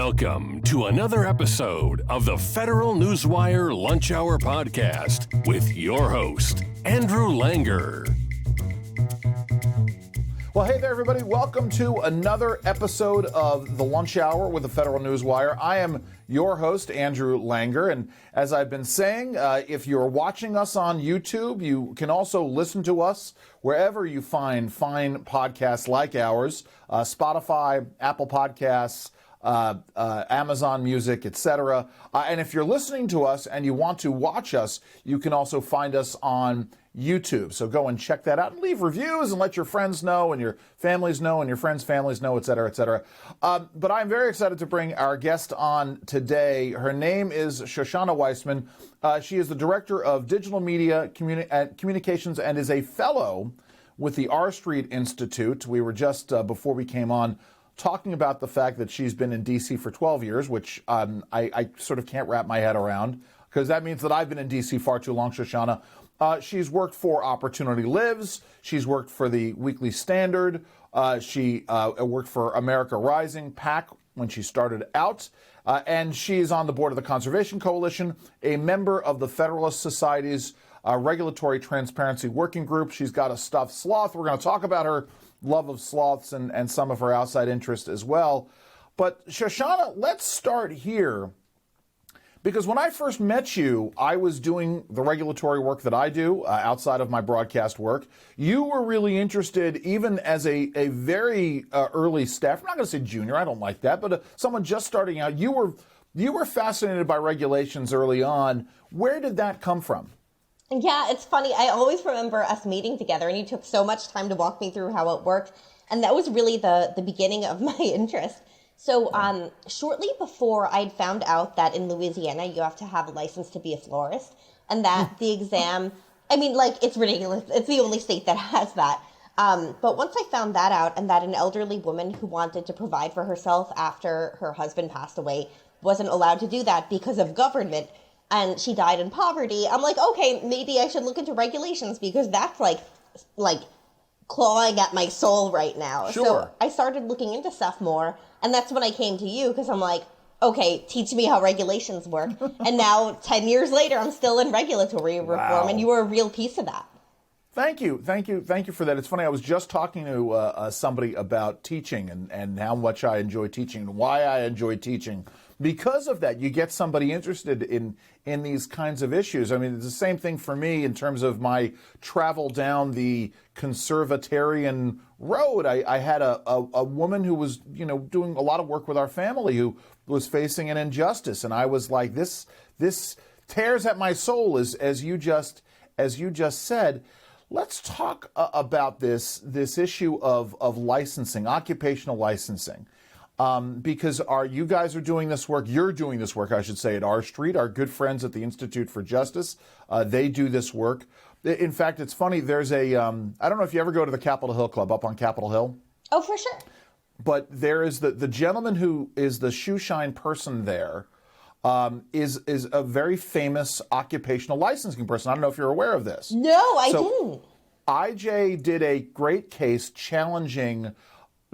Welcome to another episode of the Federal Newswire Lunch Hour Podcast with your host, Andrew Langer. Well, hey there, everybody. Welcome to another episode of the Lunch Hour with the Federal Newswire. I am your host, Andrew Langer, and as I've been saying, if you're watching us on YouTube, you can also listen to us wherever you find fine podcasts like ours, Spotify, Apple Podcasts, Amazon Music, etc. And if you're listening to us and you want to watch us, you can also find us on YouTube. So go and check that out and leave reviews and let your friends know and your families know and your friends' families know, etc., etc. But I'm very excited to bring our guest on today. Her name is Shoshana Weissmann. She is the Director of Digital Media Communications and is a fellow with the R Street Institute. We were just, before we came on, talking about the fact that she's been in D.C. for 12 years, which I sort of can't wrap my head around, because that means that I've been in D.C. far too long, Shoshana. She's worked for Opportunity Lives. She's worked for the Weekly Standard. She worked for America Rising, PAC, when she started out. And she's on the board of the Conservation Coalition, a member of the Federalist Society's Regulatory Transparency Working Group. She's got a stuffed sloth. We're going to talk about her love of sloths and some of her outside interest as well. But Shoshana, let's start here. Because when I first met you, I was doing the regulatory work that I do outside of my broadcast work. You were really interested, even as a very early staff. I'm not going to say junior, I don't like that, but someone just starting out. You were fascinated by regulations early on. Where did that come from? Yeah, it's funny. I always remember us meeting together, and you took so much time to walk me through how it worked. And that was really the beginning of my interest. So shortly before, I'd found out that in Louisiana, you have to have a license to be a florist, and that the exam, I mean, like, it's ridiculous. It's the only state that has that. But once I found that out, and that an elderly woman who wanted to provide for herself after her husband passed away wasn't allowed to do that because of government, and she died in poverty, I'm like, okay, maybe I should look into regulations, because that's like clawing at my soul right now. Sure. So I started looking into stuff more, and that's when I came to you, because I'm like, okay, teach me how regulations work. And now, 10 years later, I'm still in regulatory reform, and you were a real piece of that. Thank you for that. It's funny, I was just talking to somebody about teaching and how much I enjoy teaching and why I enjoy teaching. Because of that, you get somebody interested in these kinds of issues. I mean, it's the same thing for me in terms of my travel down the conservatarian road. I had a woman who was, doing a lot of work with our family who was facing an injustice, and I was like, this tears at my soul, as you just said. Let's talk about this issue of licensing, occupational licensing. Because you guys are doing this work, you're doing this work, I should say, at R Street, our good friends at the Institute for Justice. They do this work. In fact, it's funny, there's I don't know if you ever go to the Capitol Hill Club up on Capitol Hill. Oh, for sure. But there is the gentleman who is the shoe shine person there, is a very famous occupational licensing person. I don't know if you're aware of this. No, I didn't. IJ did a great case challenging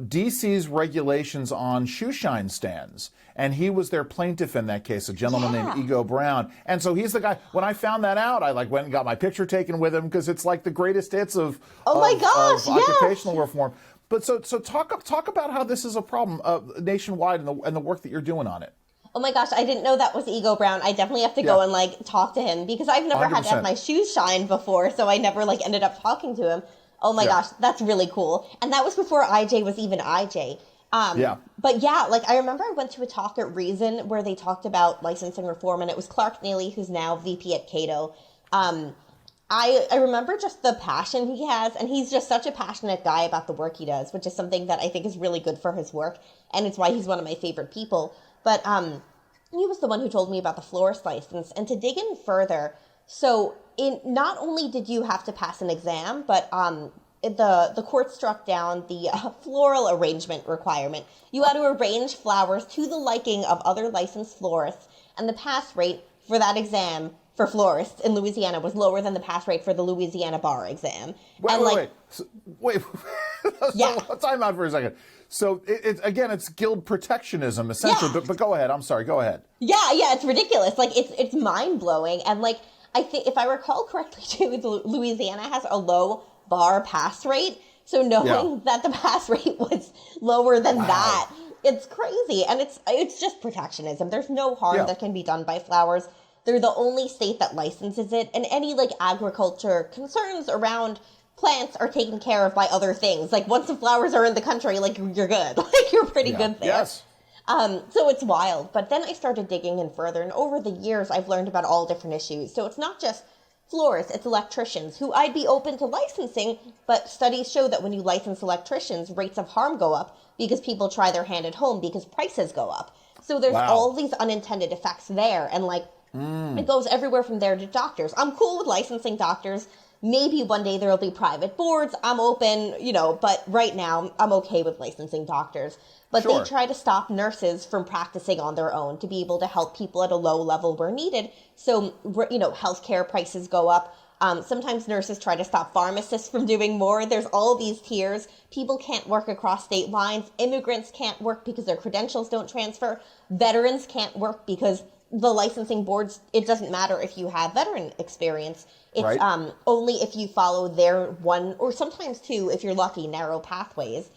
DC's regulations on shoe shine stands, and he was their plaintiff in that case, a gentleman named Ego Brown. And so he's the guy. When I found that out, I went and got my picture taken with him, because it's like the greatest hits of occupational reform. But so talk about how this is a problem nationwide and the work that you're doing on it. Oh my gosh, I didn't know that was Ego Brown. I definitely have to go and talk to him, because I've never 100%. Had to have my shoes shined before, so I never ended up talking to him. Oh my gosh, that's really cool. And that was before IJ was even IJ. But I remember I went to a talk at Reason where they talked about licensing reform, and it was Clark Neely, who's now VP at Cato. I remember just the passion he has, and he's just such a passionate guy about the work he does, which is something that I think is really good for his work, and it's why he's one of my favorite people. But he was the one who told me about the florist license. And to dig in further, so not only did you have to pass an exam, but the court struck down the floral arrangement requirement. You had to arrange flowers to the liking of other licensed florists, and the pass rate for that exam for florists in Louisiana was lower than the pass rate for the Louisiana bar exam. Wait. Yeah. Time out for a second. So it's guild protectionism essentially. Yeah. But go ahead. I'm sorry. Go ahead. Yeah, it's ridiculous. Like it's mind blowing, and like I think if I recall correctly, too, Louisiana has a low bar pass rate. So knowing that the pass rate was lower than that, it's crazy, and it's just protectionism. There's no harm that can be done by flowers. They're the only state that licenses it, and any like agriculture concerns around plants are taken care of by other things. Like once the flowers are in the country, like you're good. Like you're pretty good there. Yes. So it's wild. But then I started digging in further, and over the years I've learned about all different issues. So it's not just florists, it's electricians, who I'd be open to licensing, but studies show that when you license electricians, rates of harm go up because people try their hand at home because prices go up. So there's all these unintended effects there, and like it goes everywhere from there to doctors. I'm cool with licensing doctors. Maybe one day there will be private boards. I'm open, but right now I'm okay with licensing doctors. But they try to stop nurses from practicing on their own to be able to help people at a low level where needed. So, healthcare prices go up. Sometimes nurses try to stop pharmacists from doing more. There's all these tiers. People can't work across state lines. Immigrants can't work because their credentials don't transfer. Veterans can't work because the licensing boards, it doesn't matter if you have veteran experience. It's only if you follow their one, or sometimes two, if you're lucky, narrow pathways.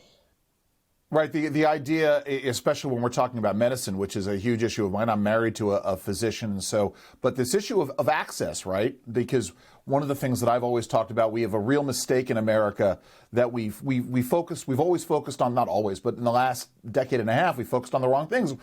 Right. The idea, especially when we're talking about medicine, which is a huge issue of mine. I'm married to a physician, and so, but this issue of access, right? Because one of the things that I've always talked about, we have a real mistake in America that we've always focused on, not always, but in the last decade and a half, we focused on the wrong things.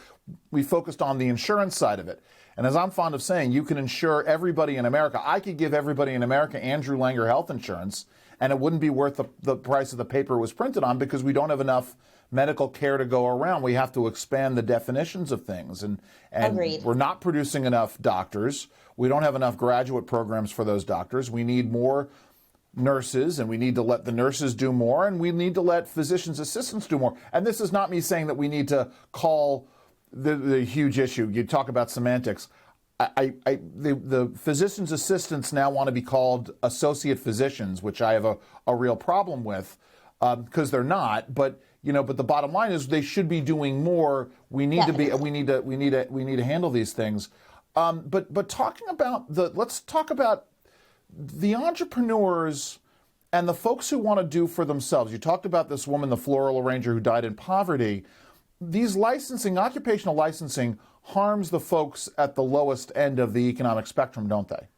We focused on the insurance side of it. And as I'm fond of saying, you can insure everybody in America. I could give everybody in America Andrew Langer health insurance, and it wouldn't be worth the price of the paper it was printed on, because we don't have enough medical care to go around. We have to expand the definitions of things, and Agreed. We're not producing enough doctors. We don't have enough graduate programs for those doctors. We need more nurses, and we need to let the nurses do more, and we need to let physicians' assistants do more. And this is not me saying that we need to call the huge issue. You talk about semantics. The physicians' assistants now want to be called associate physicians, which I have a real problem with, because they're not. But the bottom line is they should be doing more. We need Definitely. we need to handle these things. But let's talk about the entrepreneurs and the folks who want to do for themselves. You talked about this woman, the floral arranger, who died in poverty. These occupational licensing harms the folks at the lowest end of the economic spectrum, don't they?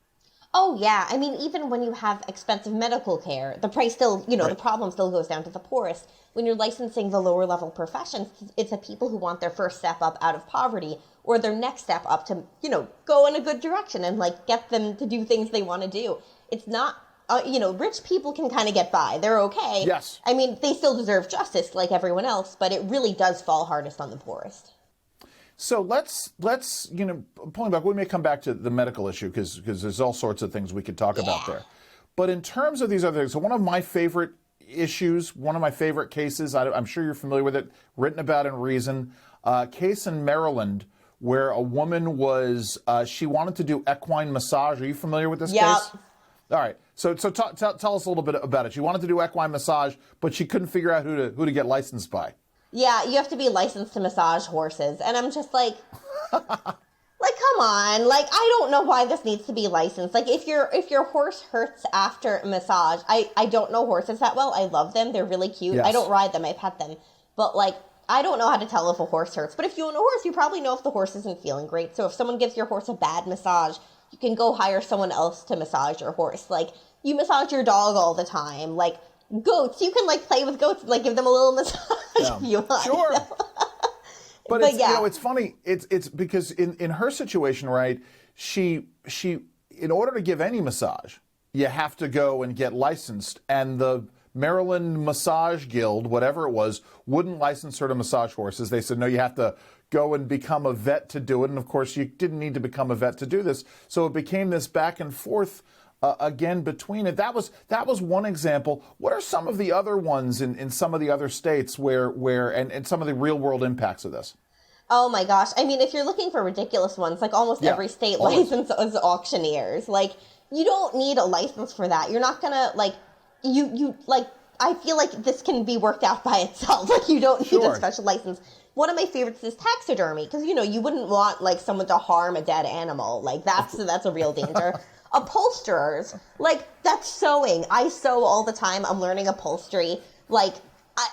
Oh, yeah. I mean, even when you have expensive medical care, the price still, the problem still goes down to the poorest. When you're licensing the lower level professions, it's the people who want their first step up out of poverty, or their next step up to, go in a good direction and get them to do things they want to do. It's not, rich people can kind of get by. They're okay. Yes. I mean, they still deserve justice like everyone else, but it really does fall hardest on the poorest. So let's pulling back, we may come back to the medical issue because there's all sorts of things we could talk about there. But in terms of these other things, so one of my favorite issues, one of my favorite cases, I'm sure you're familiar with it, written about in Reason, case in Maryland where a woman was, she wanted to do equine massage. Are you familiar with this case? All right. So tell us a little bit about it. She wanted to do equine massage, but she couldn't figure out who to get licensed by. Yeah, you have to be licensed to massage horses. And I'm just like, come on. I don't know why this needs to be licensed. If your horse hurts after a massage, I don't know horses that well. I love them. They're really cute. Yes. I don't ride them. I pet them. But I don't know how to tell if a horse hurts. But if you own a horse, you probably know if the horse isn't feeling great. So if someone gives your horse a bad massage, you can go hire someone else to massage your horse. You massage your dog all the time. Goats, you can play with goats and give them a little massage if you want. Sure. But it's funny. It's because in her situation, right? She in order to give any massage, you have to go and get licensed, and the Maryland Massage Guild, whatever it was, wouldn't license her to massage horses. They said, no, you have to go and become a vet to do it. And of course, you didn't need to become a vet to do this. So it became this back and forth again between it. That was one example. What are some of the other ones in some of the other states where and some of the real world impacts of this? Oh my gosh. I mean, if you're looking for ridiculous ones, almost every state licenses auctioneers. You don't need a license for that. You're not gonna I feel like this can be worked out by itself. Like, you don't need a special license. One of my favorites is taxidermy, because, you know, you wouldn't want, like, someone to harm a dead animal. Like, that's a real danger. Upholsterers, like, that's sewing. I sew all the time. I'm learning upholstery. Like,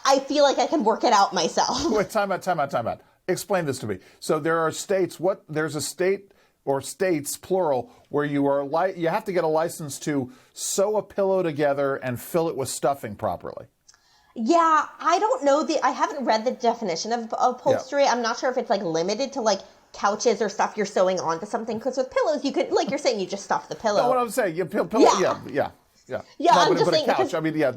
I feel like I can work it out myself. Wait, time out. Explain this to me. So there are states, there's a state or states, plural, where you have to get a license to sew a pillow together and fill it with stuffing properly. Yeah, I don't know I haven't read the definition of upholstery. Yeah. I'm not sure if it's like limited to like couches or stuff you're sewing onto something, because with pillows you could, like you're saying, you just stuff the pillow. No, what I'm saying, pillow, yeah. Yeah, no, I'm just saying, a couch, I mean, yeah.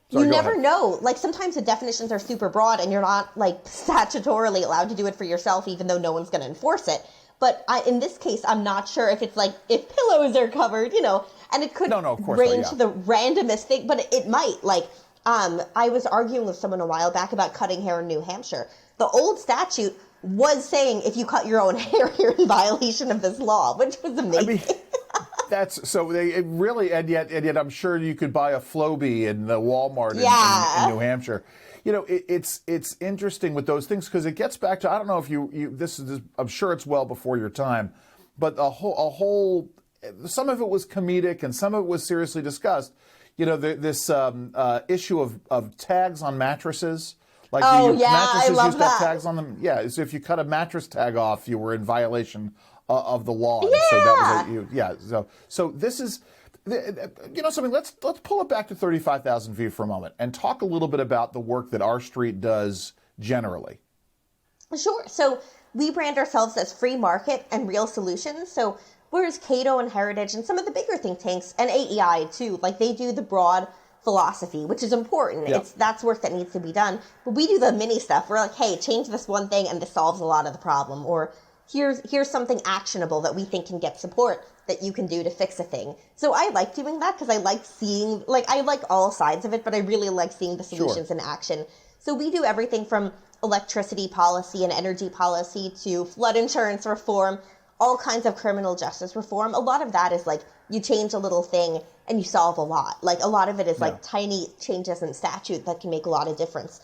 Sorry, you never know. Like, sometimes the definitions are super broad and you're not like statutorily allowed to do it for yourself, even though no one's going to enforce it. But in this case, I'm not sure if it's like, if pillows are covered, you know, and it could range to the randomest thing, but it might. Like, I was arguing with someone a while back about cutting hair in New Hampshire. The old statute was saying if you cut your own hair, you're in violation of this law, which was amazing. I mean, and yet I'm sure you could buy a Flowbee in the Walmart in New Hampshire. You know, it's interesting with those things, because it gets back to, I don't know if I'm sure it's well before your time, but a whole some of it was comedic and some of it was seriously discussed. You know, this issue of tags on mattresses. Like, mattresses I love used to have that. tags on them. Yeah, so if you cut a mattress tag off, you were in violation of the law. Yeah. So that was so this is, you know, something. Let's pull it back to 35,000 feet for a moment and talk a little bit about the work that our street does generally. Sure. So we brand ourselves as free market and real solutions. So whereas Cato and Heritage and some of the bigger think tanks, and AEI too, like, they do the broad philosophy, which is important. Yeah. That's work that needs to be done. But we do the mini stuff. We're like, hey, change this one thing and this solves a lot of the problem. Or here's something actionable that we think can get support that you can do to fix a thing. So I like doing that, because I like seeing, like, I like all sides of it, but I really like seeing the solutions in action. So we do everything from electricity policy and energy policy to flood insurance reform, all kinds of criminal justice reform. A lot of that is like, you change a little thing and you solve a lot. Like, a lot of it is like tiny changes in statute that can make a lot of difference.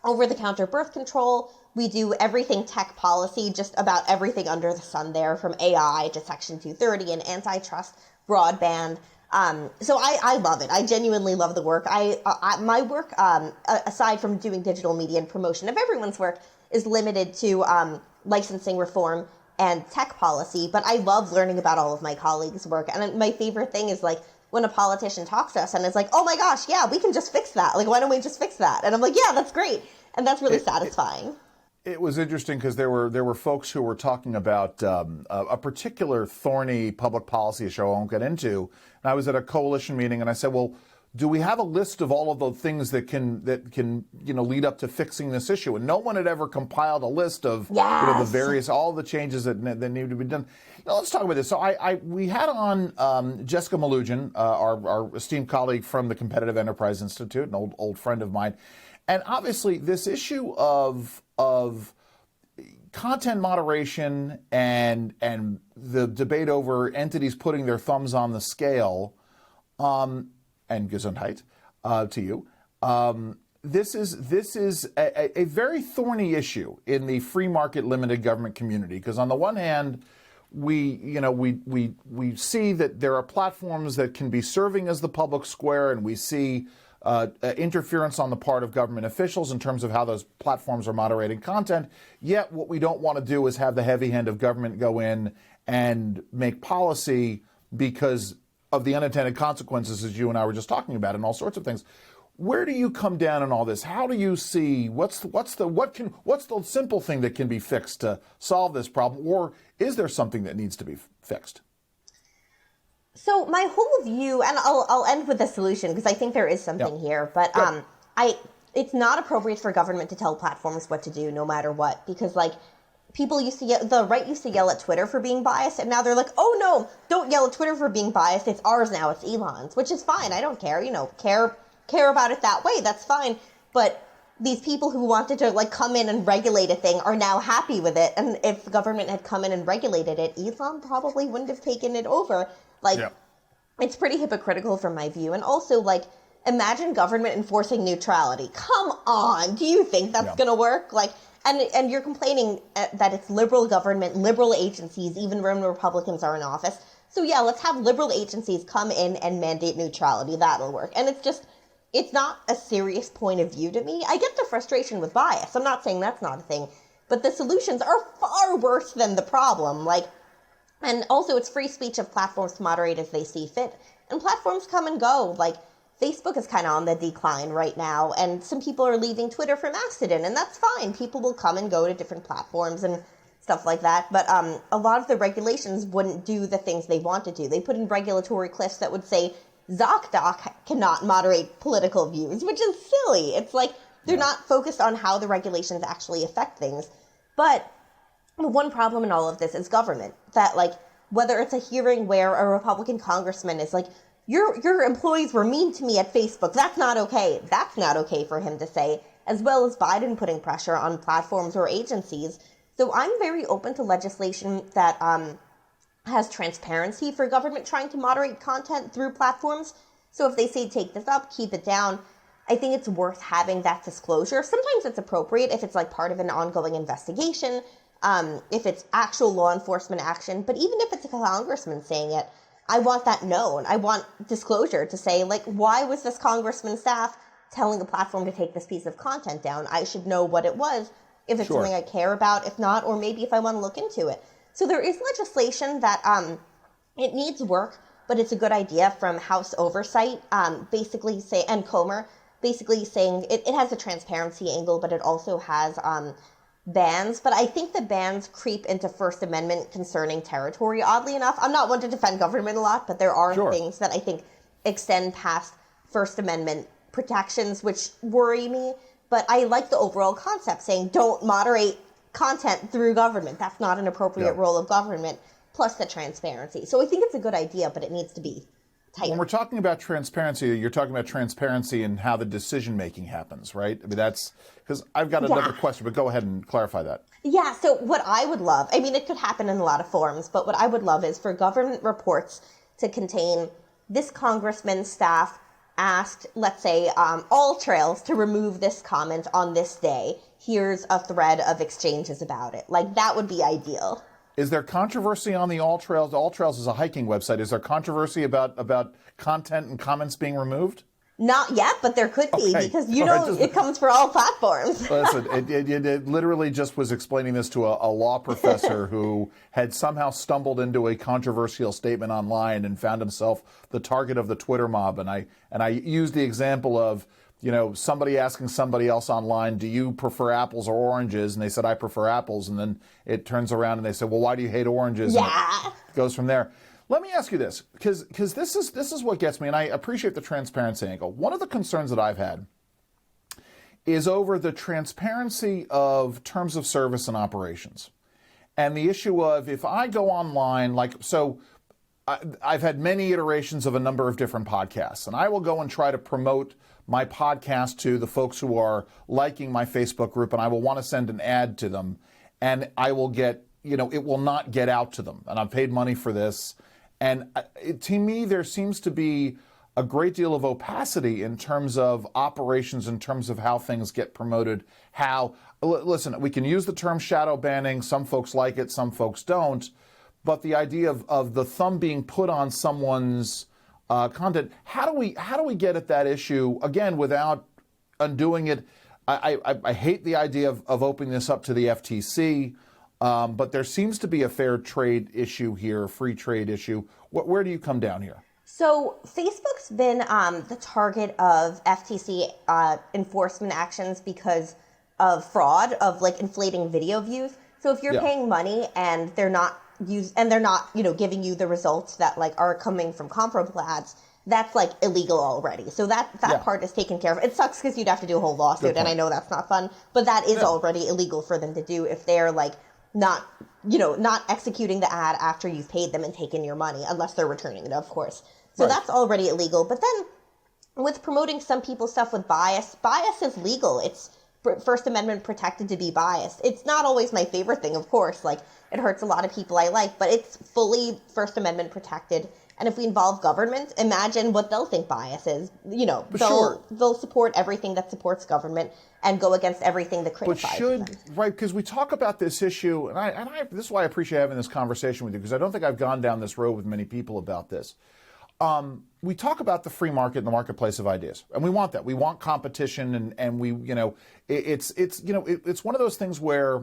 Over-the-counter birth control, we do everything tech policy, just about everything under the sun there, from AI to Section 230 and antitrust, broadband. So I love it. I genuinely love the work. My work, aside from doing digital media and promotion of everyone's work, is limited to licensing reform and tech policy, but I love learning about all of my colleagues' work. And my favorite thing is, like, when a politician talks to us and is like, oh my gosh, yeah, we can just fix that. Like, why don't we just fix that? And I'm like, yeah, that's great. And that's really satisfying. It was interesting, because there were folks who were talking about a particular thorny public policy issue I won't get into. And I was at a coalition meeting and I said, well, do we have a list of all of the things that can lead up to fixing this issue? And no one had ever compiled a list of the various, all the changes that need to be done. Now, let's talk about this. So we had on Jessica Malugin, our esteemed colleague from the Competitive Enterprise Institute, an old friend of mine. And obviously this issue of content moderation and the debate over entities putting their thumbs on the scale, and Gesundheit to you. This is a very thorny issue in the free market limited government community, because on the one hand, we see that there are platforms that can be serving as the public square, and we see interference on the part of government officials in terms of how those platforms are moderating content. Yet what we don't want to do is have the heavy hand of government go in and make policy because of the unintended consequences, as you and I were just talking about, and all sorts of things. Where do you come down on all this? How do you see what's the simple thing that can be fixed to solve this problem, or is there something that needs to be fixed? So my whole view, and I'll end with a solution, because I think there is something here, but it's not appropriate for government to tell platforms what to do, no matter what, because, like, people the right used to yell at Twitter for being biased, and now they're like, oh no, don't yell at Twitter for being biased, it's ours now, it's Elon's, which is fine, I don't care, care about it that way, that's fine, but these people who wanted to, like, come in and regulate a thing are now happy with it, and if the government had come in and regulated it, Elon probably wouldn't have taken it over. Like, it's pretty hypocritical from my view, and also, like, imagine government enforcing neutrality. Come on. Do you think that's going to work? Like, and you're complaining that it's liberal government, liberal agencies, even when Republicans are in office. So yeah, let's have liberal agencies come in and mandate neutrality. That'll work. And it's not a serious point of view to me. I get the frustration with bias. I'm not saying that's not a thing, but the solutions are far worse than the problem. Like, and also it's free speech of platforms to moderate as they see fit. And platforms come and go. Like, Facebook is kind of on the decline right now, and some people are leaving Twitter for Mastodon, and that's fine. People will come and go to different platforms and stuff like that, but a lot of the regulations wouldn't do the things they want to do. They put in regulatory cliffs that would say ZocDoc cannot moderate political views, which is silly. It's like they're not focused on how the regulations actually affect things. But one problem in all of this is government. That, like, whether it's a hearing where a Republican congressman is like, your employees were mean to me at Facebook, that's not okay. That's not okay for him to say, as well as Biden putting pressure on platforms or agencies. So I'm very open to legislation that has transparency for government trying to moderate content through platforms. So if they say take this up, keep it down, I think it's worth having that disclosure. Sometimes it's appropriate if it's like part of an ongoing investigation, if it's actual law enforcement action. But even if it's a congressman saying it, I want that known. I want disclosure to say, like, why was this congressman staff telling a platform to take this piece of content down? I should know what it was, if it's something I care about, if not, or maybe if I want to look into it. So there is legislation that it needs work, but it's a good idea from House Oversight, and Comer, basically saying it has a transparency angle, but it also has bans. But I think the bans creep into First Amendment concerning territory, oddly enough. I'm not one to defend government a lot, but there are things that I think extend past First Amendment protections, which worry me. But I like the overall concept, saying don't moderate content through government. That's not an appropriate role of government, plus the transparency. So I think it's a good idea, but it needs to be tighter. When we're talking about transparency, you're talking about transparency and how the decision-making happens, right? I mean, that's because I've got another question, but go ahead and clarify that. Yeah, so what I would love, I mean, it could happen in a lot of forms, but what I would love is for government reports to contain this congressman's staff asked, let's say, All Trails to remove this comment on this day. Here's a thread of exchanges about it. Like, that would be ideal. Is there controversy on the All Trails? All Trails is a hiking website. Is there controversy about content and comments being removed? Not yet, but there could be, because it comes for all platforms. Listen, it literally just was explaining this to a law professor who had somehow stumbled into a controversial statement online and found himself the target of the Twitter mob. And I used the example of, somebody asking somebody else online, do you prefer apples or oranges? And they said, I prefer apples. And then it turns around and they said, well, why do you hate oranges? Yeah. And it goes from there. Let me ask you this, because this is what gets me, and I appreciate the transparency angle. One of the concerns that I've had is over the transparency of terms of service and operations. And the issue of if I go online, I've had many iterations of a number of different podcasts, and I will go and try to promote my podcast to the folks who are liking my Facebook group, and I will want to send an ad to them, and I will get, it will not get out to them. And I've paid money for this. And to me, there seems to be a great deal of opacity in terms of operations, in terms of how things get promoted. Listen, we can use the term shadow banning. Some folks like it, some folks don't. But the idea of the thumb being put on someone's content, how do we get at that issue, again, without undoing it? I hate the idea of opening this up to the FTC. But there seems to be a fair trade issue here, a free trade issue. Where do you come down here? So Facebook's been the target of FTC enforcement actions because of fraud, of inflating video views. So if you're paying money and they're not giving you the results that are coming from comparable ads, that's illegal already. So that part is taken care of. It sucks because you'd have to do a whole lawsuit, and I know that's not fun, but that is already illegal for them to do if they're not executing the ad after you've paid them and taken your money, unless they're returning it, of course. So that's already illegal. But then with promoting some people's stuff with bias is legal. It's First Amendment protected to be biased. It's not always my favorite thing, of course. It hurts a lot of people I like, but it's fully First Amendment protected. And if we involve government, imagine what they'll think bias is. You know, they'll support everything that supports government and go against everything that criticizes them. Right, because we talk about this issue, and I this is why I appreciate having this conversation with you, because I don't think I've gone down this road with many people about this. We talk about the free market and the marketplace of ideas, and we want that. We want competition, and we, you know, it's one of those things where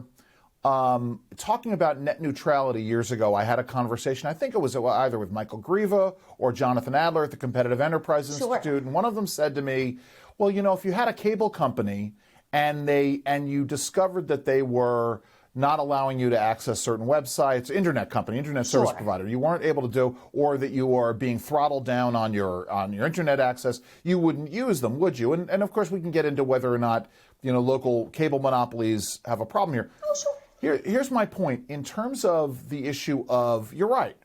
talking about net neutrality years ago, I had a conversation, I think it was either with Michael Grieva or Jonathan Adler at the Competitive Enterprise Institute, and one of them said to me, well, you know, if you had a cable company and you discovered that they were not allowing you to access certain websites, internet service provider, you weren't able to do, or that you are being throttled down on your internet access, you wouldn't use them, would you? And of course we can get into whether or not, you know, local cable monopolies have a problem here. Oh, sure. Here's my point. In terms of the issue of, you're right,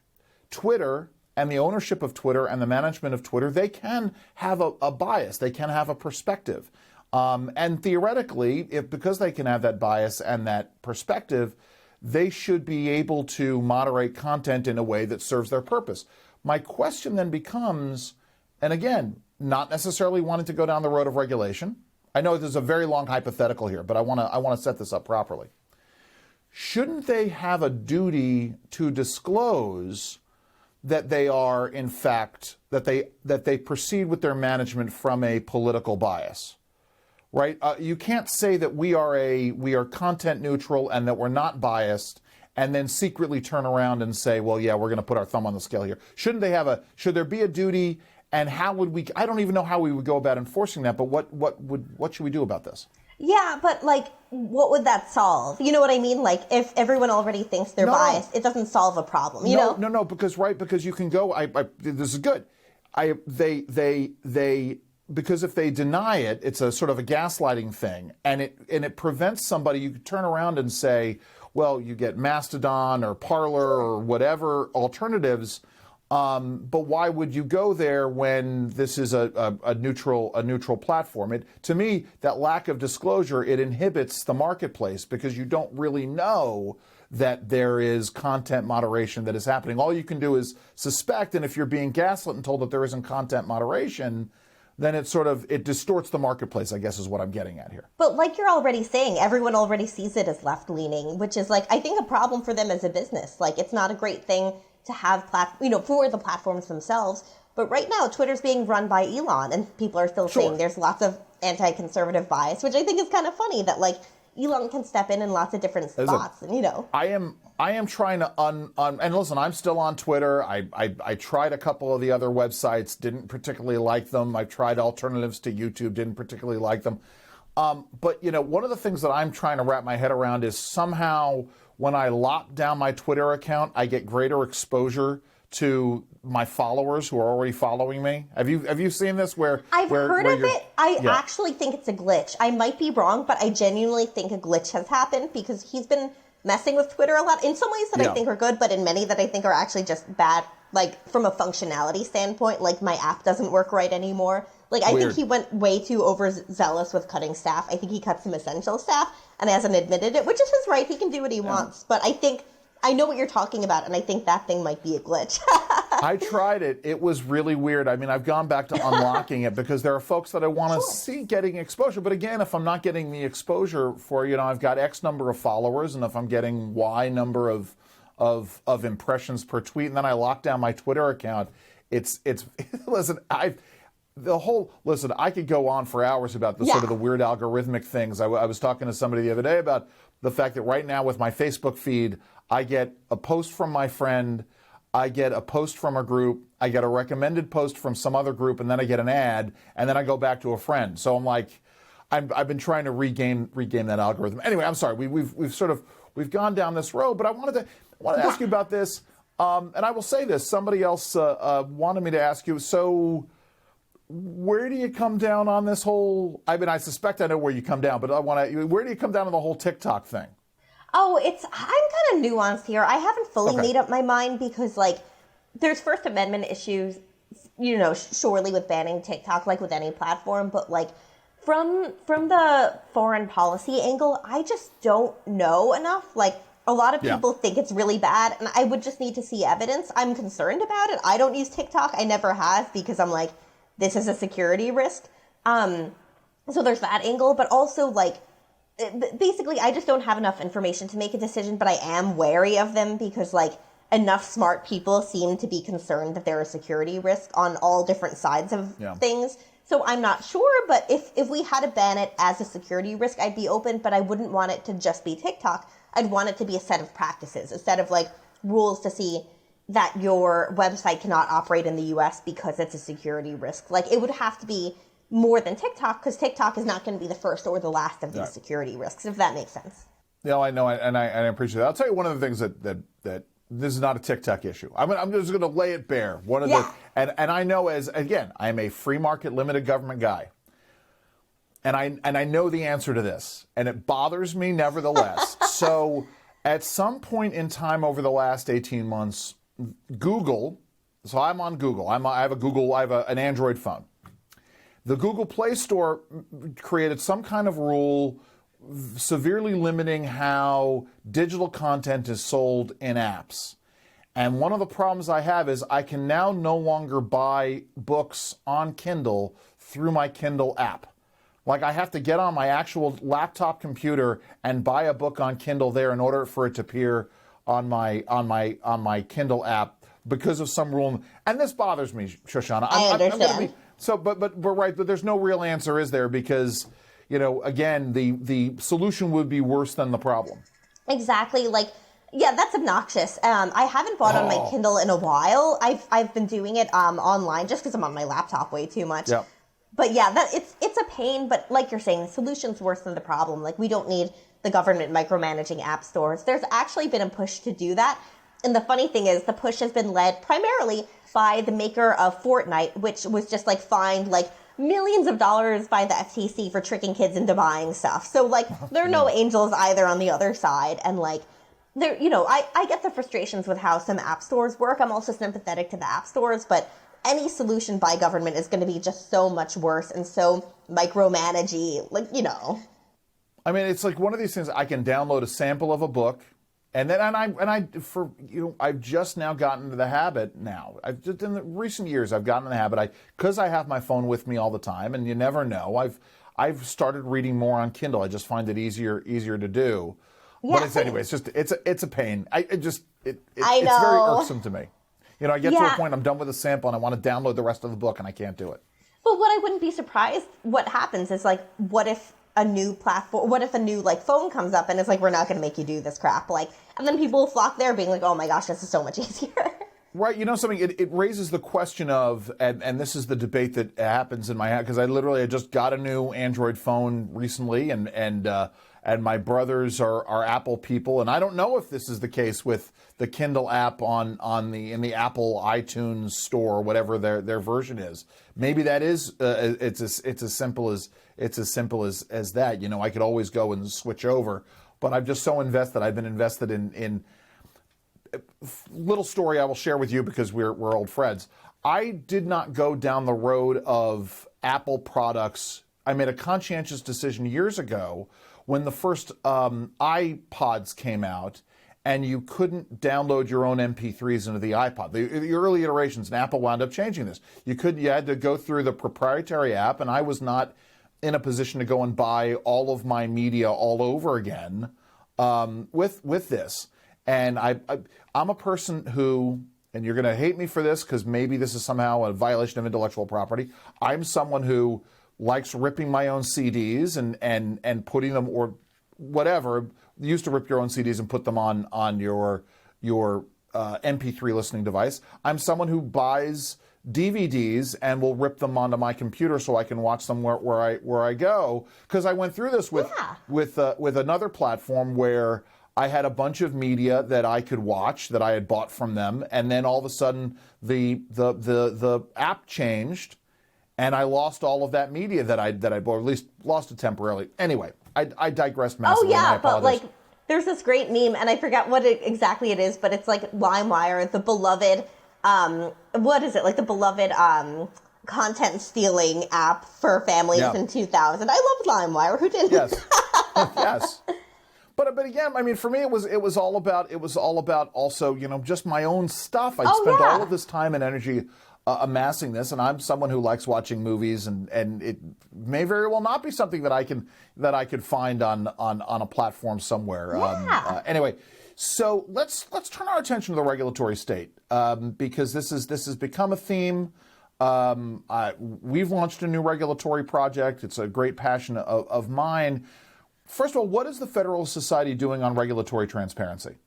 Twitter and the ownership of Twitter and the management of Twitter, they can have a bias, they can have a perspective. And theoretically, because they can have that bias and that perspective, they should be able to moderate content in a way that serves their purpose. My question then becomes, and again, not necessarily wanting to go down the road of regulation. I know there's a very long hypothetical here, but I want to set this up properly. Shouldn't they have a duty to disclose that they are, in fact, that they proceed with their management from a political bias? Right? You can't say that we are content neutral and that we're not biased, and then secretly turn around and say, well, yeah, we're going to put our thumb on the scale here. Should there be a duty, and how would we? I don't even know how we would go about enforcing that. But what should we do about this? Yeah, but like, what would that solve? You know what I mean? Like, if everyone already thinks they're biased, it doesn't solve a problem. You know? No, because you can go. This is good. Because if they deny it, it's a sort of a gaslighting thing, and it prevents somebody. You could turn around and say, well, you get Mastodon or Parler or whatever alternatives, but why would you go there when this is a neutral platform? To me, that lack of disclosure, it inhibits the marketplace, because you don't really know that there is content moderation that is happening. All you can do is suspect, and if you're being gaslit and told that there isn't content moderation, then it distorts the marketplace, I guess is what I'm getting at here. But like you're already saying, everyone already sees it as left-leaning, which is, like, I think a problem for them as a business. Like, it's not a great thing to have, for the platforms themselves. But right now, Twitter's being run by Elon, and people are still saying there's lots of anti-conservative bias, which I think is kind of funny that, like, Elon can step in lots of different spots, and, you know. I am trying to and listen, I'm still on Twitter. I tried a couple of the other websites, didn't particularly like them. I've tried alternatives to YouTube, didn't particularly like them. But, you know, one of the things that I'm trying to wrap my head around is somehow when I lock down my Twitter account, I get greater exposure to my followers who are already following me. Have you seen this? I've heard of it. I actually think it's a glitch. I might be wrong, but I genuinely think a glitch has happened, because he's been messing with Twitter a lot in some ways that I think are good, but in many that I think are actually just bad, like from a functionality standpoint. Like, my app doesn't work right anymore. Like, I think he went way too overzealous with cutting staff. I think he cut some essential staff and hasn't admitted it, which is his right. He can do what he wants. But I know what you're talking about, and I think that thing might be a glitch. I tried it. It was really weird. I mean, I've gone back to unlocking it because there are folks that I want to see getting exposure. But again, if I'm not getting the exposure for, I've got X number of followers, and if I'm getting Y number of impressions per tweet, and then I lock down my Twitter account, it's listen, I could go on for hours about the sort of the weird algorithmic things. I was talking to somebody the other day about the fact that right now with my Facebook feed, I get a post from my friend, I get a post from a group, I get a recommended post from some other group, and then I get an ad, and then I go back to a friend. So I'm like, I've been trying to regain that algorithm. Anyway, I'm sorry, we've gone down this road, but I wanted to ask you about this, and I will say this. Somebody else wanted me to ask you. So, where do you come down on this whole? I mean, I suspect I know where you come down, but where do you come down on the whole TikTok thing? Oh, I'm kind of nuanced here. I haven't fully made up my mind, because, like, there's First Amendment issues, surely with banning TikTok, like with any platform, but, like, from the foreign policy angle, I just don't know enough. Like, a lot of people think it's really bad, and I would just need to see evidence. I'm concerned about it. I don't use TikTok. I never have, because I'm like, this is a security risk. So there's that angle, but also, like, basically, I just don't have enough information to make a decision, but I am wary of them because, like, enough smart people seem to be concerned that there is security risk on all different sides of things. So I'm not sure, but if we had to ban it as a security risk, I'd be open, but I wouldn't want it to just be TikTok. I'd want it to be a set of practices, a set of, like, rules to see that your website cannot operate in the U.S. because it's a security risk. Like, it would have to be more than TikTok, because TikTok is not going to be the first or the last of these security risks, if that makes sense. Yeah, I know, and I appreciate that. I'll tell you one of the things that this is not a TikTok issue. I'm just going to lay it bare. One of the and I know, as again, I am a free market limited government guy, and I know the answer to this, and it bothers me nevertheless. So at some point in time over the last 18 months, Google. So I'm on Google. I have an Android phone. The Google Play Store created some kind of rule severely limiting how digital content is sold in apps. And one of the problems I have is I can now no longer buy books on Kindle through my Kindle app. Like, I have to get on my actual laptop computer and buy a book on Kindle there in order for it to appear on my Kindle app because of some rule. And this bothers me, Shoshana. I understand. But we're right, but there's no real answer, is there? Because, again, the solution would be worse than the problem. Exactly. Like, yeah, that's obnoxious. I haven't bought on my Kindle in a while. I've been doing it online just because I'm on my laptop way too much. Yep. But yeah, it's a pain. But like you're saying, the solution's worse than the problem. Like, we don't need the government micromanaging app stores. There's actually been a push to do that. And the funny thing is, the push has been led primarily by the maker of Fortnite, which was just, like, fined, like, millions of dollars by the FTC for tricking kids into buying stuff. So, like, there are no angels either on the other side. And, like, there, I get the frustrations with how some app stores work. I'm also sympathetic to the app stores, but any solution by government is going to be just so much worse and so micromanagey, like, I mean, it's like one of these things. I can download a sample of a book. And then, I've just now gotten into the habit now. In the recent years, I've gotten in the habit, because I have my phone with me all the time, and you never know. I've started reading more on Kindle. I just find it easier to do. Yeah, but it's a pain. It's very irksome to me. I get to a point, I'm done with a sample, and I want to download the rest of the book, and I can't do it. But what I wouldn't be surprised, what happens is, like, what if a new platform, what if a new, like, phone comes up and it's like, we're not going to make you do this crap, like, and then people will flock there being like, oh my gosh, this is so much easier. Right, something, it raises the question of, and this is the debate that happens in my head, because I just got a new Android phone recently, and my brothers are Apple people, and I don't know if this is the case with the Kindle app in the Apple iTunes store, whatever their version is. Maybe that is it's as simple as that. I could always go and switch over, but I'm just so invested. I've been invested in little story I will share with you because we're old friends. I did not go down the road of Apple products. I made a conscientious decision years ago when the first iPods came out, and you couldn't download your own MP3s into the iPod. The early iterations, and Apple wound up changing this. You had to go through the proprietary app, and I was not in a position to go and buy all of my media all over again with this. And I'm a person who, and you're going to hate me for this because maybe this is somehow a violation of intellectual property. I'm someone who likes ripping my own CDs and putting them, or whatever. You used to rip your own CDs and put them on your MP3 listening device. I'm someone who buys DVDs and will rip them onto my computer so I can watch them where I go. Because I went through this with another platform where I had a bunch of media that I could watch that I had bought from them, and then all of a sudden the app changed, and I lost all of that media that I bought, or at least lost it temporarily. Anyway, I digressed massively. Oh yeah, but like there's this great meme, and I forget what exactly it is, but it's like LimeWire, the beloved, what is it, like the beloved content stealing app for families in 2000. I loved LimeWire. Who didn't? Yes, yes. But again, I mean, for me, it was all about also, just my own stuff. I'd spent all of this time and energy amassing this, and I'm someone who likes watching movies, and it may very well not be something that I could find on a platform somewhere. Yeah. Anyway, so let's turn our attention to the regulatory state, because this has become a theme. We've launched a new regulatory project. It's a great passion of mine. First of all, what is the Federalist Society doing on regulatory transparency?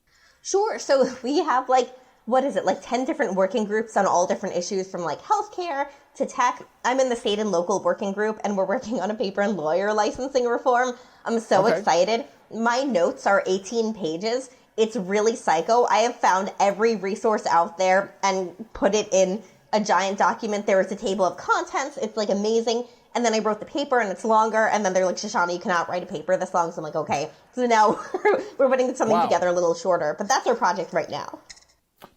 Sure. So we have 10 different working groups on all different issues, from healthcare to tech. I'm in the state and local working group, and we're working on a paper on lawyer licensing reform. I'm so excited. My notes are 18 pages. It's really psycho. I have found every resource out there and put it in a giant document. There is a table of contents. It's amazing. And then I wrote the paper, and it's longer. And then they're like, Shoshana, you cannot write a paper this long. So I'm like, okay. So now we're putting something together a little shorter. But that's our project right now.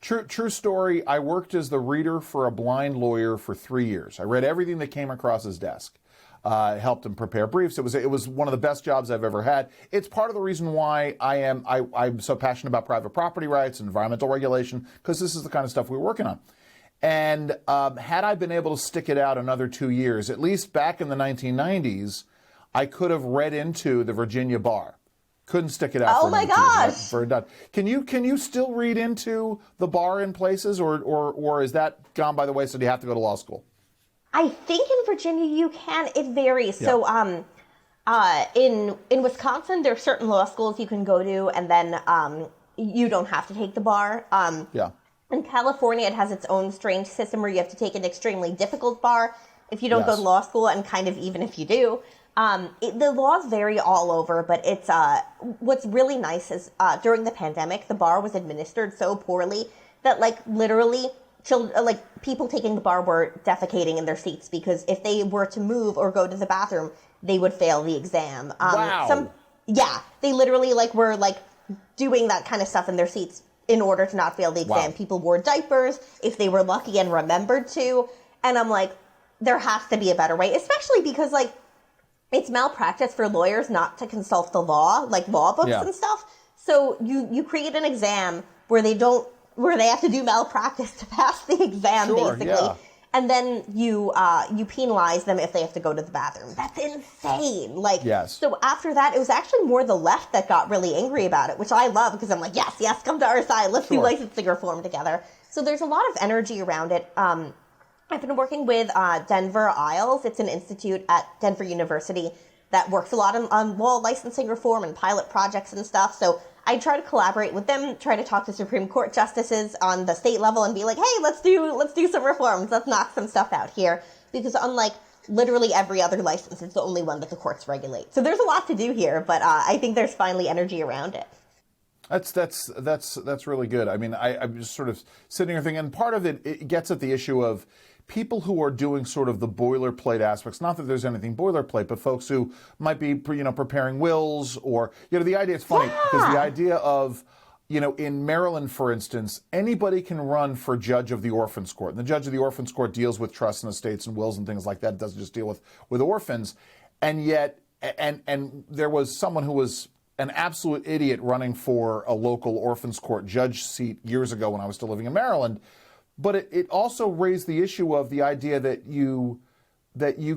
True story. I worked as the reader for a blind lawyer for 3 years. I read everything that came across his desk. Helped him prepare briefs. It was one of the best jobs I've ever had. It's part of the reason why I'm so passionate about private property rights and environmental regulation, because this is the kind of stuff we're working on. And had I been able to stick it out another 2 years, at least back in the 1990s, I could have read into the Virginia bar. Couldn't stick it out. Oh my gosh! For done. Can you still read into the bar in places, or is that gone by the way? So do you have to go to law school? I think in Virginia you can. It varies. Yeah. So in Wisconsin, there are certain law schools you can go to, and then you don't have to take the bar. In California, it has its own strange system where you have to take an extremely difficult bar if you don't go to law school, and kind of even if you do. The laws vary all over, but it's what's really nice is during the pandemic, the bar was administered so poorly that literally people taking the bar were defecating in their seats, because if they were to move or go to the bathroom, they would fail the exam. Wow. They literally were doing that kind of stuff in their seats in order to not fail the exam. Wow. People wore diapers if they were lucky and remembered to. And I'm like, there has to be a better way, especially because it's malpractice for lawyers not to consult the law, law books and stuff. So you create an exam where they have to do malpractice to pass the exam, basically. Yeah. And then you penalize them if they have to go to the bathroom. That's insane. Yes. So after that, it was actually more the left that got really angry about it, which I love, because I'm like, yes, come to our side. Let's do licensing reform together. So there's a lot of energy around it. I've been working with Denver ISLES. It's an institute at Denver University that works a lot on law licensing reform and pilot projects and stuff. So I try to collaborate with them, try to talk to Supreme Court justices on the state level and be like, hey, let's do some reforms. Let's knock some stuff out here. Because unlike literally every other license, it's the only one that the courts regulate. So there's a lot to do here, but I think there's finally energy around it. That's really good. I mean, I'm just sort of sitting here thinking, and part of it gets at the issue of people who are doing sort of the boilerplate aspects. Not that there's anything boilerplate, but folks who might be, preparing wills, or the idea. It's funny because the idea of, in Maryland, for instance, anybody can run for judge of the orphans court, and the judge of the orphans court deals with trusts and estates and wills and things like that. It doesn't just deal with orphans, and yet, and there was someone who was an absolute idiot running for a local orphans court judge seat years ago when I was still living in Maryland. But it also raised the issue of the idea that you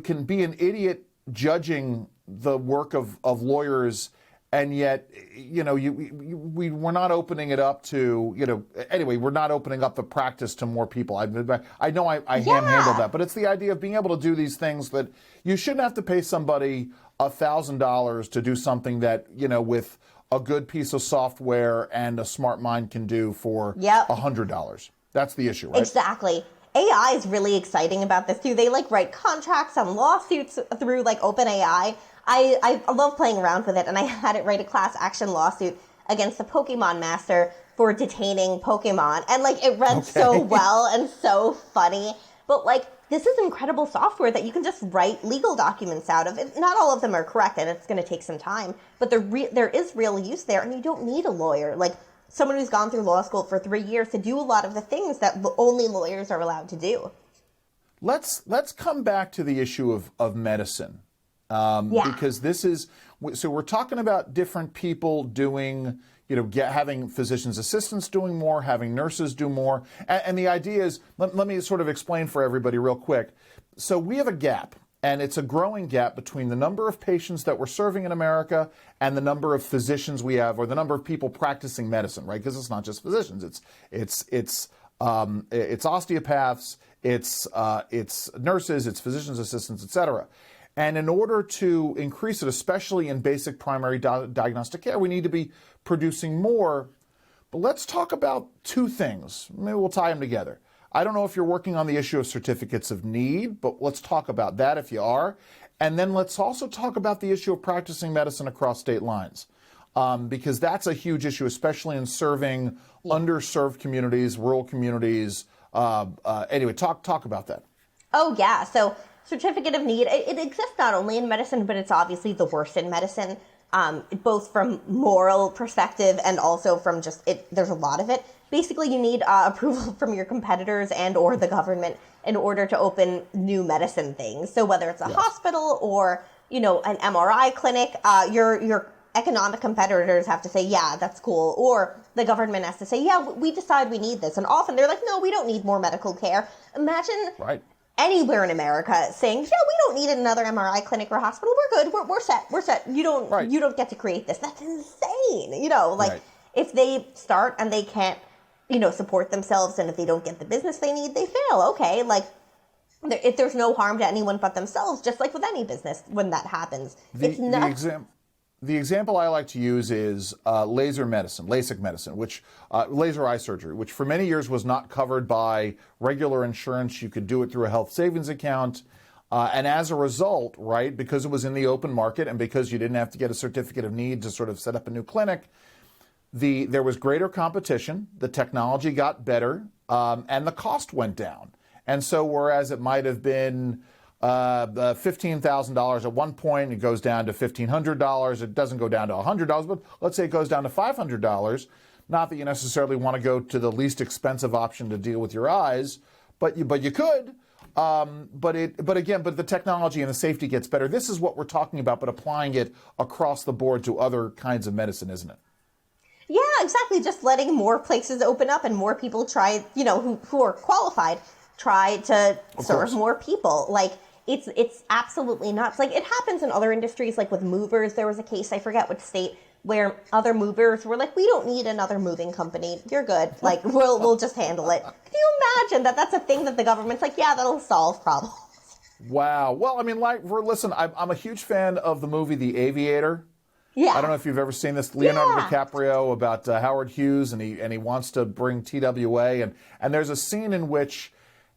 can be an idiot judging the work of lawyers, and yet we're not opening it up to anyway, we're not opening up the practice to more people. I know I ham-handled that, but it's the idea of being able to do these things that you shouldn't have to pay somebody $1,000 to do something that with a good piece of software and a smart mind can do for $100. That's the issue, right? Exactly. AI is really exciting about this too. They write contracts on lawsuits through OpenAI. I love playing around with it, and I had it write a class action lawsuit against the Pokemon master for detaining Pokemon, and it read so well and so funny. But this is incredible software that you can just write legal documents out of. Not all of them are correct, and it's going to take some time, but there is real use there, and you don't need a lawyer. Someone who's gone through law school for 3 years to do a lot of the things that only lawyers are allowed to do. Let's come back to the issue of medicine. Because so we're talking about different people doing, having physician's assistants doing more, having nurses do more. And the idea is, let me sort of explain for everybody real quick. So we have a gap, and it's a growing gap between the number of patients that we're serving in America and the number of physicians we have, or the number of people practicing medicine, right? Because it's not just physicians. It's osteopaths, it's nurses, it's physician's assistants, et cetera. And in order to increase it, especially in basic primary diagnostic care, we need to be producing more. But let's talk about two things. Maybe we'll tie them together. I don't know if you're working on the issue of certificates of need, but let's talk about that if you are. And then let's also talk about the issue of practicing medicine across state lines, because that's a huge issue, especially in serving underserved communities, rural communities. Anyway, talk about that. Oh, yeah. So certificate of need, it exists not only in medicine, but it's obviously the worst in medicine, both from moral perspective and also from just there's a lot of it. Basically, you need approval from your competitors and or the government in order to open new medicine things. So whether it's a hospital or, an MRI clinic, your economic competitors have to say, yeah, that's cool. Or the government has to say, yeah, we decide we need this. And often they're like, no, we don't need more medical care. Imagine anywhere in America saying, yeah, we don't need another MRI clinic or hospital. We're good. We're set. You don't get to create this. That's insane. If they start and they can't, support themselves, and if they don't get the business they need, they fail. Okay. If there's no harm to anyone but themselves, just like with any business, when that happens, it's not. The example I like to use is laser medicine, LASIK medicine, which laser eye surgery, which for many years was not covered by regular insurance. You could do it through a health savings account. And as a result, right, because it was in the open market and because you didn't have to get a certificate of need to sort of set up a new clinic, there was greater competition, the technology got better, and the cost went down. And so whereas it might have been $15,000 at one point, it goes down to $1,500. It doesn't go down to $100, but let's say it goes down to $500. Not that you necessarily want to go to the least expensive option to deal with your eyes, but you could. But the technology and the safety gets better. This is what we're talking about, but applying it across the board to other kinds of medicine, isn't it? Yeah, exactly. Just letting more places open up and more people try, who are qualified, try to serve more people. It's absolutely nuts. It happens in other industries, like with movers. There was a case, I forget which state, where other movers were like, we don't need another moving company. You're good. We'll just handle it. Can you imagine that's a thing that the government's like, yeah, that'll solve problems. Wow. Well, I mean, listen, I'm a huge fan of the movie The Aviator. Yeah. I don't know if you've ever seen this, Leonardo DiCaprio, about Howard Hughes, and he wants to bring TWA, and there's a scene in which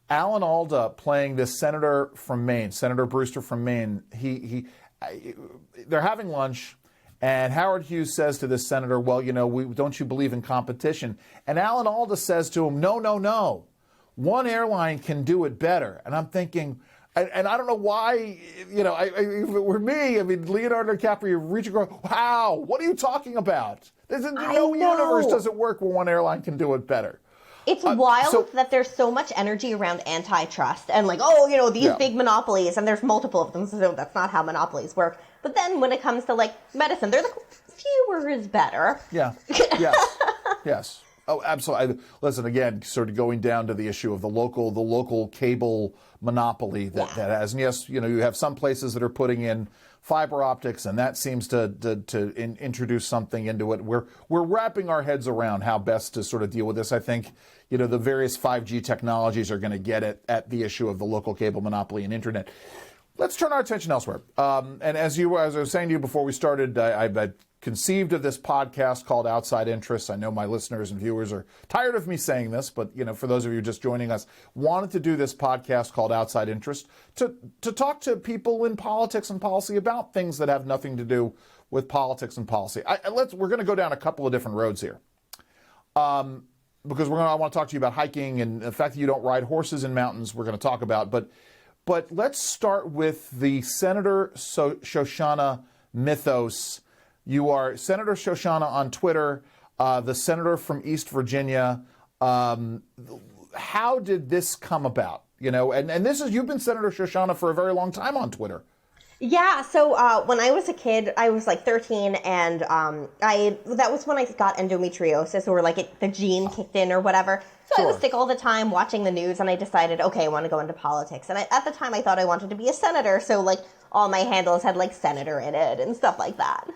Alan Alda, playing this senator from Maine, Senator Brewster from Maine, they're having lunch, and Howard Hughes says to this senator, well, don't you believe in competition? And Alan Alda says to him, no, one airline can do it better. And I'm thinking, and I don't know why, if it were me, Leonardo DiCaprio reaching across, wow, what are you talking about? No universe doesn't work where one airline can do it better. It's wild that there's so much energy around antitrust and these big monopolies, and there's multiple of them, so that's not how monopolies work. But then when it comes to medicine, they're fewer is better. Yeah. Yes. Oh, absolutely. Listen, again, sort of going down to the issue of the local cable monopoly that has, and yes, you have some places that are putting in fiber optics, and that seems to introduce something into it. We're wrapping our heads around how best to sort of deal with this. I think, the various 5G technologies are going to get at the issue of the local cable monopoly and internet. Let's turn our attention elsewhere. And as I was saying to you before we started, I conceived of this podcast called Outside Interests. I know my listeners and viewers are tired of me saying this, but for those of you just joining us, wanted to do this podcast called Outside Interest to talk to people in politics and policy about things that have nothing to do with politics and policy. We're going to go down a couple of different roads here, because I want to talk to you about hiking and the fact that you don't ride horses in mountains. We're going to talk about, but let's start with the Senator Shoshana mythos. You are Senator Shoshana on Twitter, the senator from East Virginia. How did this come about? And this is, you've been Senator Shoshana for a very long time on Twitter. Yeah, so when I was a kid, I was like 13, and that was when I got endometriosis, or like the gene kicked in or whatever. So Sure. I was sick all the time watching the news, and I decided, okay, I want to go into politics. And at the time, I thought I wanted to be a senator, so like all my handles had like senator in it and stuff like that.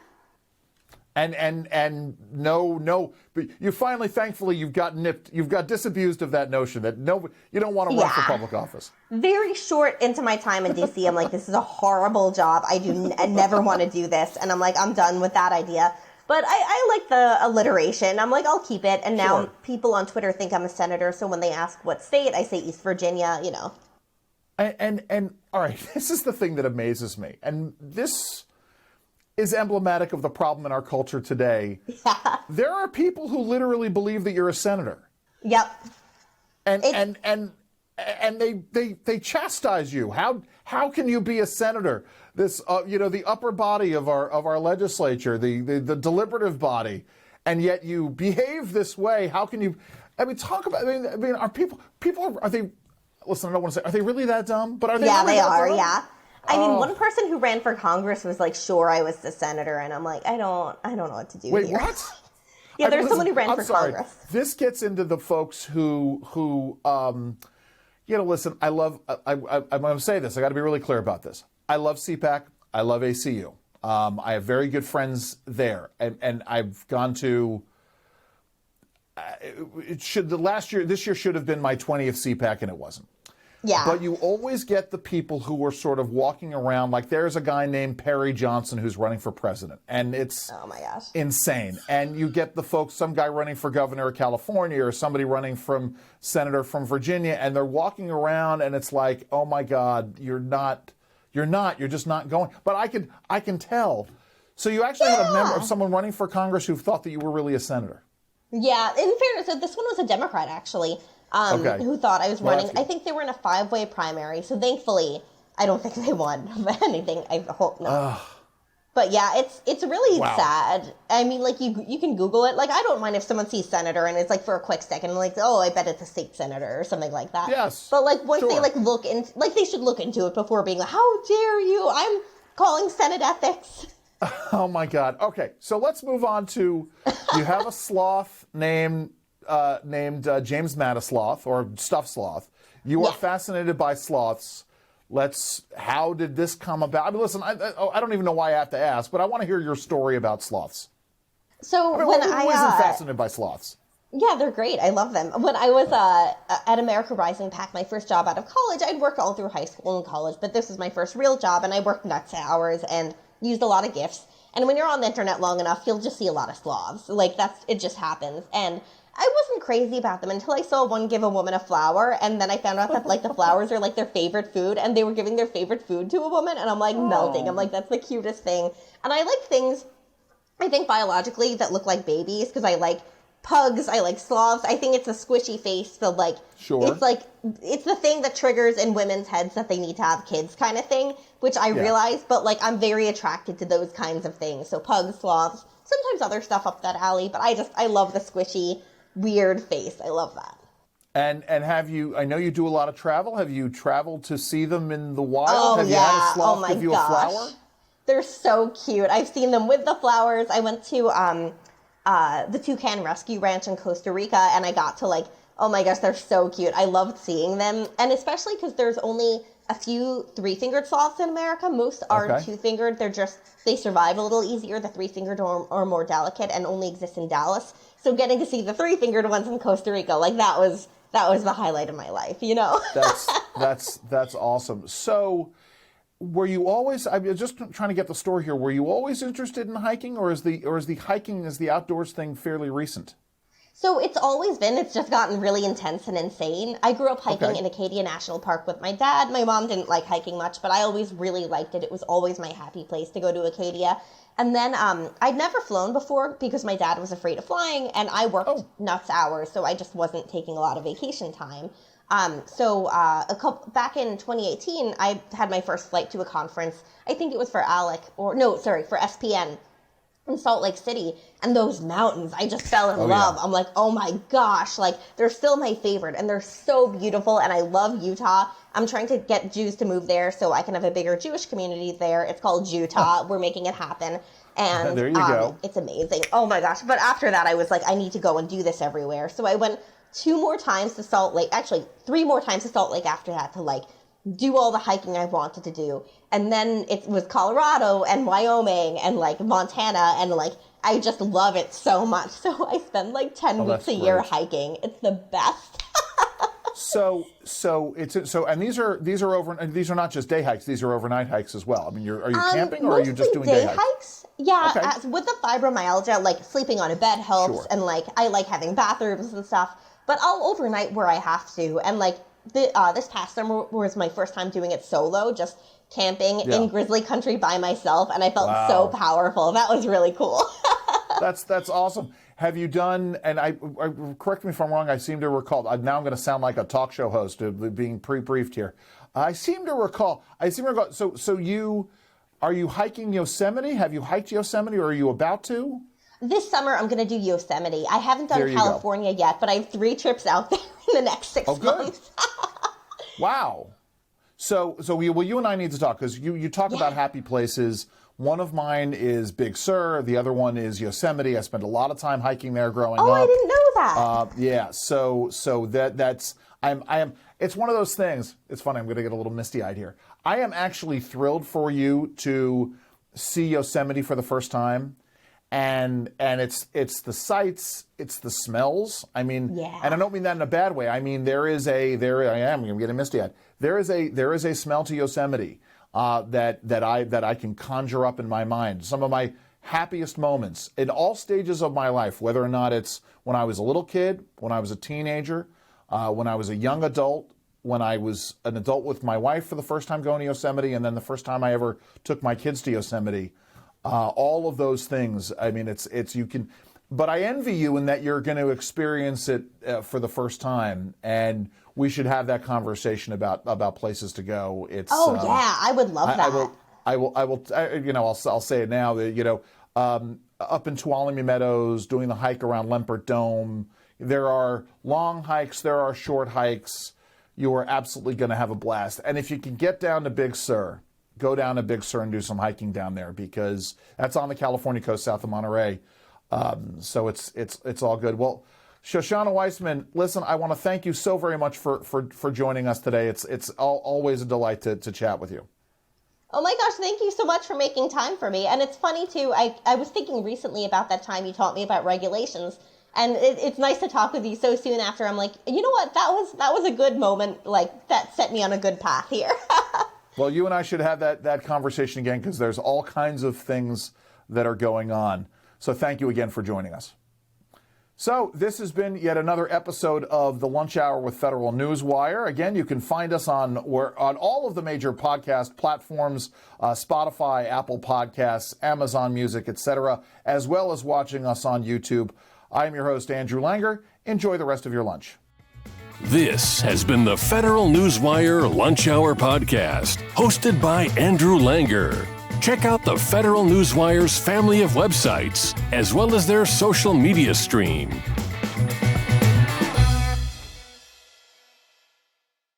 And no, but you finally, thankfully, you've got disabused of that notion that you don't want to run for public office. Very short into my time in DC, I'm like, this is a horrible job. I never want to do this. And I'm like, I'm done with that idea. But I like the alliteration. I'm like, I'll keep it. And now people on Twitter think I'm a senator. So when they ask what state, I say East Virginia, you know. And all right, this is the thing that amazes me. And this is emblematic of the problem in our culture today. Yeah. There are people who literally believe that you're a senator. Yep. And they chastise you. How can you be a senator? This the upper body of our legislature, the deliberative body, and yet you behave this way. How can you? I mean, talk about. I mean, are people are they? Listen, I don't want to say. Are they really that dumb? But are they? Yeah, really they that are. dumb? Yeah. I mean, one person who ran for Congress was like, sure, I was the senator, and I'm like, I don't know what to do. Wait, here. what? Yeah, there's someone who ran for Congress. This gets into the folks who listen, I'm going to say this. I got to be really clear about this. I love CPAC. I love ACU. I have very good friends there, and I've gone to. This year should have been my 20th CPAC, and it wasn't. Yeah. But you always get the people who are sort of walking around like there's a guy named Perry Johnson who's running for president. And it's oh my gosh, insane. And you get the folks, some guy running for governor of California or somebody running from senator from Virginia, and they're walking around and it's like, oh my God, you're just not going. But I can tell. So you actually had a member of someone running for Congress who thought that you were really a senator. Yeah, in fairness, so this one was a Democrat actually. Who thought I was running. I think they were in a 5-way primary, so thankfully, I don't think they won anything. I hope not. But yeah, it's really sad. I mean, like, you can Google it. Like, I don't mind if someone sees senator and it's like for a quick second, like, oh, I bet it's a state senator or something like that. Yes. But like, once they like look into, like, they should look into it before being like, how dare you? I'm calling Senate ethics. Oh my God. Okay, so let's move on to, you have a sloth named James Madisloth, or Stuff Sloth. You are fascinated by sloths. How did this come about? I mean, listen, I don't even know why I have to ask, but I want to hear your story about sloths. So who isn't fascinated by sloths? Yeah, they're great. I love them. When I was at America Rising PAC, my first job out of college, I'd worked all through high school and college, but this was my first real job, and I worked nuts hours and used a lot of GIFs. And when you're on the internet long enough, you'll just see a lot of sloths. Like, it just happens. And I wasn't crazy about them until I saw one give a woman a flower, and then I found out that, like, the flowers are, like, their favorite food, and they were giving their favorite food to a woman, and I'm, like, melting. I'm like, that's the cutest thing. And I like things, I think, biologically that look like babies, because I like pugs, I like sloths. I think it's a squishy face, so, like, it's the thing that triggers in women's heads that they need to have kids kind of thing, which I realize, but, like, I'm very attracted to those kinds of things. So pugs, sloths, sometimes other stuff up that alley, but I love the squishy, weird face. I love that. And have you, I know you do a lot of travel. Have you traveled to see them in the wild? Oh, have you had a sloth give you a flower? They're so cute. I've seen them with the flowers. I went to the Toucan Rescue Ranch in Costa Rica, and I got to, like, oh my gosh, they're so cute. I loved seeing them. And especially because there's only a few 3-fingered sloths in America. Most are 2-fingered. They survive a little easier. The 3-fingered are more delicate and only exist in Dallas. So getting to see the 3-fingered ones in Costa Rica, like, that was the highlight of my life, you know? That's awesome. So were you always, I'm just trying to get the story here, were you always interested in hiking, or is the hiking, is the outdoors thing fairly recent? So it's always been, it's just gotten really intense and insane. I grew up hiking in Acadia National Park with my dad. My mom didn't like hiking much, but I always really liked it. It was always my happy place to go to Acadia. And then I'd never flown before because my dad was afraid of flying, and I worked nuts hours, so I just wasn't taking a lot of vacation time. Back in 2018, I had my first flight to a conference. I think it was for for SPN. in Salt Lake City, and those mountains, I just fell in love. Yeah. I'm like, oh my gosh, like they're still my favorite, and they're so beautiful, and I love Utah. I'm trying to get Jews to move there so I can have a bigger Jewish community there. It's called Utah. We're making it happen. And there you go. It's amazing. Oh my gosh. But after that, I was like, I need to go and do this everywhere. So I went 2 more times to Salt Lake, actually 3 more times to Salt Lake after that to like do all the hiking I wanted to do. And then it was Colorado and Wyoming and like Montana, and like I just love it so much. So I spend like 10 weeks a year hiking. It's the best. So and these are not just day hikes, these are overnight hikes as well. I mean, are you camping or are you just doing day hikes? Yeah, okay. With the fibromyalgia, like sleeping on a bed helps, and like I like having bathrooms and stuff. But I'll overnight where I have to, and like this past summer was my first time doing it solo, just camping in grizzly country by myself, and I felt so powerful. That was really cool. That's awesome. Have you done, and I correct me if I'm wrong, I seem to recall, now I'm going to sound like a talk show host being pre-briefed here. I seem to recall, so are you hiking Yosemite? Have you hiked Yosemite, or are you about to? This summer, I'm going to do Yosemite. I haven't done California yet, but I have 3 trips out there in the next 6 months. Wow. So you and I need to talk, because you talk about happy places. One of mine is Big Sur. The other one is Yosemite. I spent a lot of time hiking there growing up. Oh, I didn't know that. Yeah. So that's it's one of those things. It's funny. I'm going to get a little misty-eyed here. I am actually thrilled for you to see Yosemite for the first time. And it's the sights, it's the smells. I mean, and I don't mean that in a bad way. I mean, I'm getting misty-eyed. There is a smell to Yosemite that I can conjure up in my mind. Some of my happiest moments in all stages of my life, whether or not it's when I was a little kid, when I was a teenager, when I was a young adult, when I was an adult with my wife for the first time going to Yosemite, and then the first time I ever took my kids to Yosemite. All of those things. I mean, it's you can, but I envy you in that you're going to experience it for the first time, and we should have that conversation about places to go. It's I would love that. I will. I'll say it now. Up in Tuolumne Meadows, doing the hike around Lempert Dome. There are long hikes. There are short hikes. You are absolutely going to have a blast. And if you can get down to Big Sur, go down to Big Sur and do some hiking down there, because that's on the California coast south of Monterey. So it's all good. Well, Shoshana Weissmann, listen, I want to thank you so very much for joining us today. It's always a delight to chat with you. Oh my gosh, thank you so much for making time for me. And it's funny too, I was thinking recently about that time you taught me about regulations. And it's nice to talk with you so soon after. I'm like, you know what, that was a good moment, like that set me on a good path here. Well, you and I should have that conversation again, because there's all kinds of things that are going on. So thank you again for joining us. So this has been yet another episode of The Lunch Hour with Federal Newswire. Again, you can find us on all of the major podcast platforms, Spotify, Apple Podcasts, Amazon Music, etc., as well as watching us on YouTube. I am your host, Andrew Langer. Enjoy the rest of your lunch. This has been the Federal Newswire Lunch Hour Podcast, hosted by Andrew Langer. Check out the Federal Newswire's family of websites, as well as their social media stream.